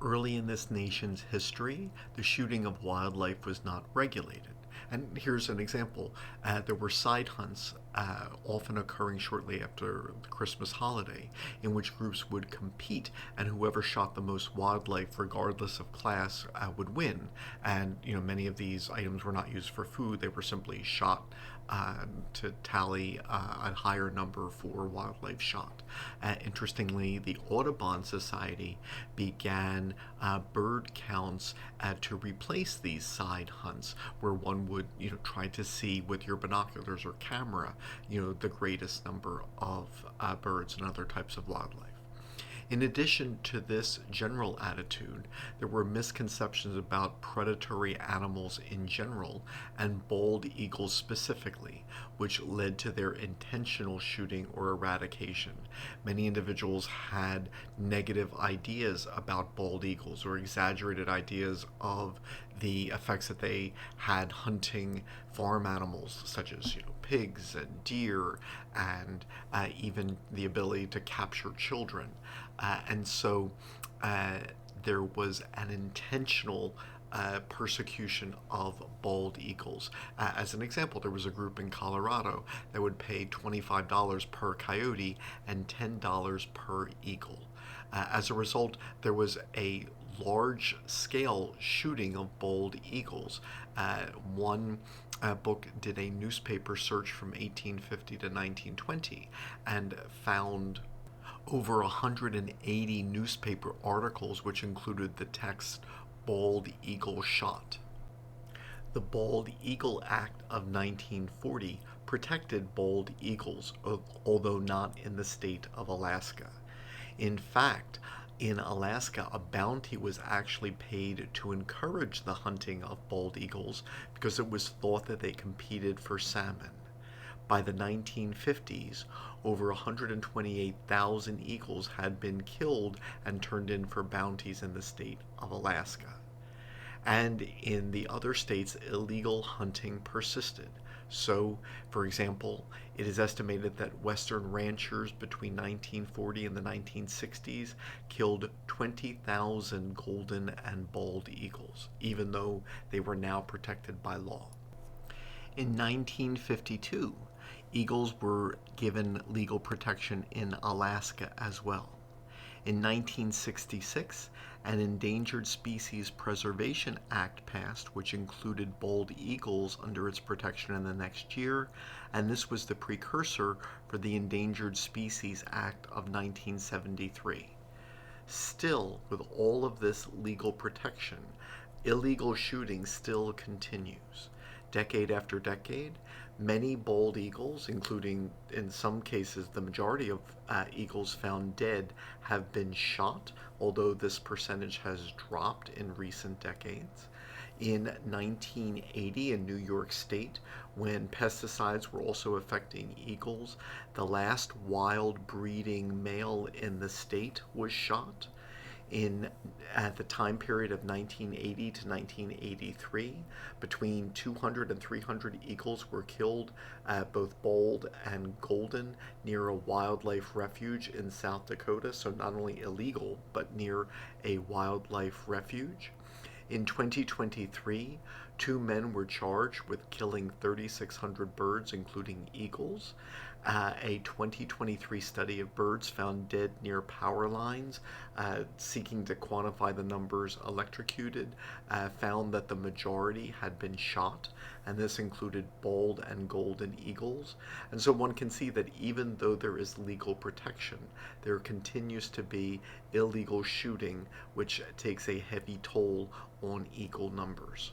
Early in this nation's history, the shooting of wildlife was not regulated. And here's an example. There were side hunts, often occurring shortly after the Christmas holiday, in which groups would compete, and whoever shot the most wildlife, regardless of class, would win. And many of these items were not used for food; they were simply shot to tally a higher number for wildlife shot. Interestingly, the Audubon Society began bird counts to replace these side hunts, where one would try to see with your binoculars or camera the greatest number of birds and other types of wildlife. In addition to this general attitude, there were misconceptions about predatory animals in general and bald eagles specifically, which led to their intentional shooting or eradication. Many individuals had negative ideas about bald eagles or exaggerated ideas of the effects that they had hunting farm animals such as pigs and deer and even the ability to capture children. And so there was an intentional persecution of bald eagles. As an example, there was a group in Colorado that would pay $25 per coyote and $10 per eagle. As a result, there was a large scale shooting of bald eagles. One book did a newspaper search from 1850 to 1920 and found over 180 newspaper articles which included the text "Bald Eagle Shot." The Bald Eagle Act of 1940 protected bald eagles, although not in the state of Alaska. In fact, in Alaska, a bounty was actually paid to encourage the hunting of bald eagles because it was thought that they competed for salmon. By the 1950s, over 128,000 eagles had been killed and turned in for bounties in the state of Alaska. And in the other states, illegal hunting persisted. So, for example, it is estimated that Western ranchers between 1940 and the 1960s killed 20,000 golden and bald eagles, even though they were now protected by law. In 1952, eagles were given legal protection in Alaska as well. In 1966, an Endangered Species Preservation Act passed, which included bald eagles under its protection in the next year, and this was the precursor for the Endangered Species Act of 1973. Still, with all of this legal protection, illegal shooting still continues. Decade after decade, many bald eagles, including in some cases the majority of eagles found dead, have been shot, although this percentage has dropped in recent decades. In 1980 in New York State, when pesticides were also affecting eagles, the last wild breeding male in the state was shot. In At the time period of 1980 to 1983, between 200 and 300 eagles were killed, both bald and golden, near a wildlife refuge in South Dakota. So not only illegal, but near a wildlife refuge. In 2023, two men were charged with killing 3,600 birds, including eagles. A 2023 study of birds found dead near power lines, seeking to quantify the numbers electrocuted, found that the majority had been shot, and this included bald and golden eagles. And so one can see that even though there is legal protection, there continues to be illegal shooting, which takes a heavy toll on eagle numbers.